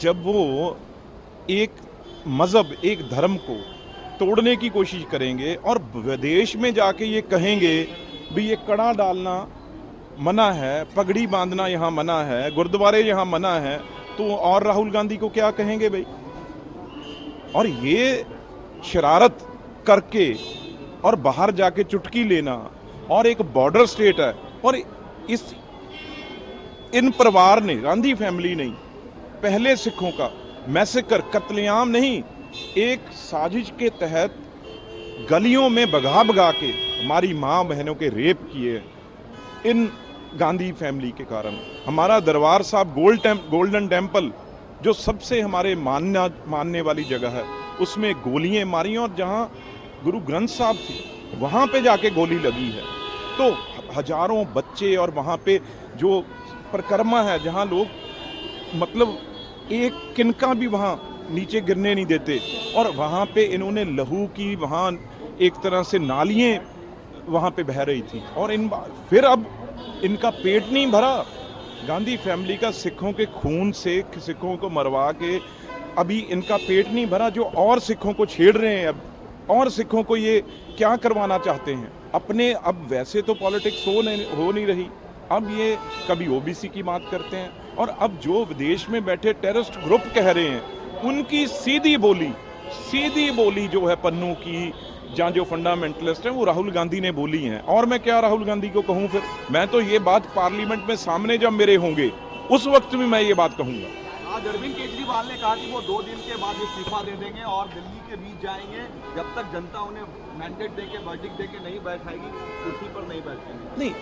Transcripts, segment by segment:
जब वो एक मज़हब, एक धर्म को तोड़ने की कोशिश करेंगे और विदेश में जाके ये कहेंगे भी ये कड़ा डालना मना है, पगड़ी बांधना यहाँ मना है, गुरुद्वारे यहाँ मना है, तो और राहुल गांधी को क्या कहेंगे भाई? और ये शरारत करके और बाहर जाके चुटकी लेना, और एक बॉर्डर स्टेट है, और इन परिवार ने, गांधी फैमिली ने पहले सिखों का मैसेकर, कत्लेआम नहीं, एक साजिश के तहत गलियों में भगा भगा के हमारी माँ बहनों के रेप किए इन गांधी फैमिली के कारण। हमारा दरबार साहब गोल्डन टेम्पल, जो सबसे हमारे मानने वाली जगह है, उसमें गोलियां मारी, और जहाँ गुरु ग्रंथ साहब थी वहाँ पे जाके गोली लगी है। तो हजारों बच्चे, और वहाँ पे जो परिक्रमा है जहाँ लोग मतलब एक किनका भी वहाँ नीचे गिरने नहीं देते, और वहाँ पे इन्होंने लहू की, वहाँ एक तरह से नालियाँ वहाँ पे बह रही थी, और फिर अब इनका पेट नहीं भरा। गांधी फैमिली का सिखों के खून से सिखों को मरवा के अभी इनका पेट नहीं भरा, जो और सिखों को छेड़ रहे हैं अब, और सिखों को ये क्या करवाना चाहते हैं अपने। अब वैसे तो पॉलिटिक्स हो नहीं रही, अब ये कभी ओबीसी की बात करते हैं, और अब जो विदेश में बैठे टेररिस्ट ग्रुप कह रहे हैं, उनकी सीधी बोली जो है पन्नू की, जहाँ जो फंडामेंटलिस्ट हैं वो राहुल गांधी ने बोली हैं। और मैं क्या राहुल गांधी को कहूँ फिर? मैं तो ये बात पार्लियामेंट में सामने जब मेरे होंगे उस वक्त भी मैं ये बात कहूँगा। आज अरविंद केजरीवाल ने कहा कि वो 2 दिन के बाद इस्तीफा दे देंगे और दिल्ली के बीच जाएंगे, जब तक जनता उन्हें मैंडेट देके वर्डिक्ट देके नहीं बैठाएगी कुर्सी पर नहीं बैठेंगे। नहीं,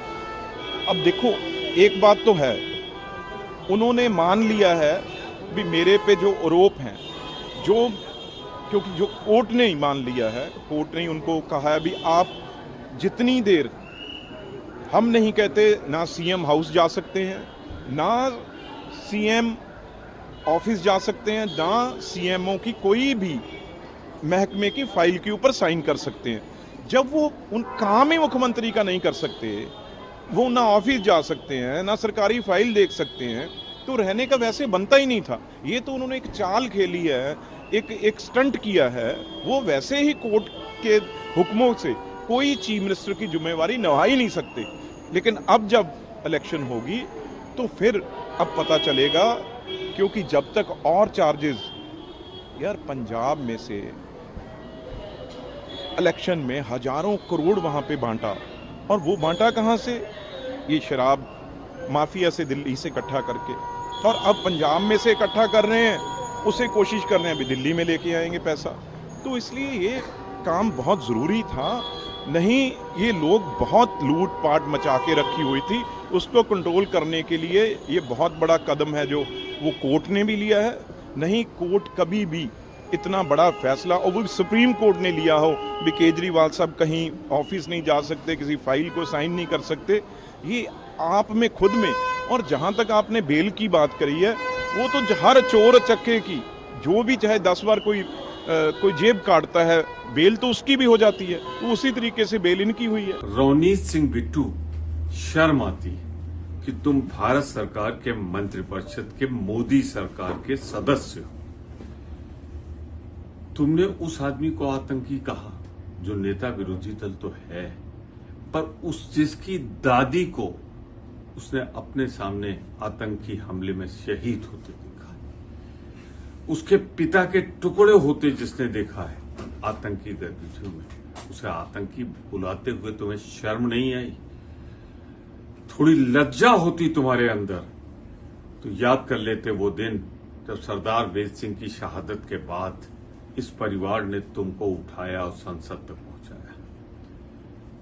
अब देखो, एक बात तो है, उन्होंने मान लिया है भी मेरे पे जो आरोप हैं, क्योंकि जो कोर्ट ने ही मान लिया है, कोर्ट ने उनको कहा है भी आप जितनी देर, हम नहीं कहते ना सीएम हाउस जा सकते हैं, ना सीएम ऑफिस जा सकते हैं, ना सीएमओ की कोई भी महकमे की फाइल के ऊपर साइन कर सकते हैं। जब वो उन काम ही मुख्यमंत्री का नहीं कर सकते, वो ना ऑफिस जा सकते हैं, ना सरकारी फाइल देख सकते हैं, तो रहने का वैसे बनता ही नहीं था। ये तो उन्होंने एक चाल खेली है, एक स्टंट किया है। वो वैसे ही कोर्ट के हुक्मों से कोई चीफ मिनिस्टर की जिम्मेवारी निभा ही नहीं सकते। लेकिन अब जब इलेक्शन होगी तो फिर अब पता चलेगा, क्योंकि जब तक और चार्जेस, यार पंजाब में से इलेक्शन में हजारों करोड़ वहाँ पे बांटा, और वो बांटा कहाँ से? ये शराब माफिया से, दिल्ली से इकट्ठा करके, और अब पंजाब में से इकट्ठा कर रहे हैं, उसे कोशिश कर रहे हैं अभी दिल्ली में लेके आएंगे पैसा। तो इसलिए ये काम बहुत ज़रूरी था, नहीं ये लोग बहुत लूट पाट मचा के रखी हुई थी, उसको कंट्रोल करने के लिए ये बहुत बड़ा कदम है जो वो कोर्ट ने भी लिया है। नहीं कोर्ट कभी भी इतना बड़ा फैसला, और वो सुप्रीम कोर्ट ने लिया हो भी केजरीवाल साहब कहीं ऑफिस नहीं जा सकते, किसी फाइल को साइन नहीं कर सकते, ये आप में खुद में। और जहाँ तक आपने बेल की बात करी है, वो तो हर चोर चक्के की, जो भी चाहे 10 बार कोई जेब काटता है, बेल तो उसकी भी हो जाती है, तो उसी तरीके से बेल इनकी हुई है। रवनीत सिंह बिट्टू, शर्म आती है कि तुम भारत सरकार के मंत्रिपरिषद के मोदी सरकार के सदस्य हो। तुमने उस आदमी को आतंकी कहा जो नेता विरोधी दल तो है, पर जिसकी दादी को उसने अपने सामने आतंकी हमले में शहीद होते देखा है, उसके पिता के टुकड़े होते जिसने देखा है आतंकी गतिविधियों में, उसे आतंकी बुलाते हुए तुम्हें शर्म नहीं आई? थोड़ी लज्जा होती तुम्हारे अंदर तो याद कर लेते वो दिन जब सरदार वेद सिंह की शहादत के बाद इस परिवार ने तुमको उठाया और संसद तक पहुंचाया।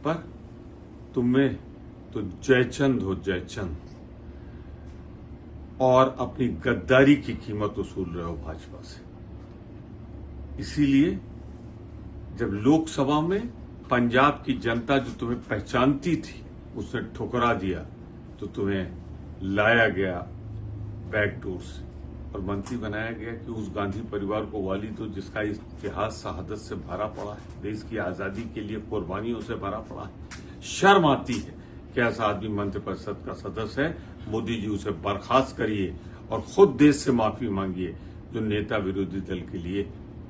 पर तुम्हें तो जयचंद हो जयचंद, और अपनी गद्दारी की कीमत वसूल रहे हो भाजपा से। इसीलिए जब लोकसभा में पंजाब की जनता जो तुम्हें पहचानती थी उसने ठुकरा दिया, तो तुम्हें लाया गया बैकडोर से और मंत्री बनाया गया कि उस गांधी परिवार को वाली दो जिसका इतिहास शहादत से भरा पड़ा है, देश की आजादी के लिए कुर्बानियों से भरा पड़ा है। शर्म आती है कि ऐसा आदमी मंत्रिपरिषद का सदस्य है। मोदी जी उसे बर्खास्त करिए और खुद देश से माफी मांगिए जो नेता विरोधी दल के लिए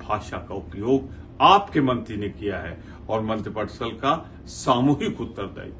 भाषा का उपयोग आपके मंत्री ने किया है और मंत्रिपरिषद का सामूहिक उत्तरदायित्व।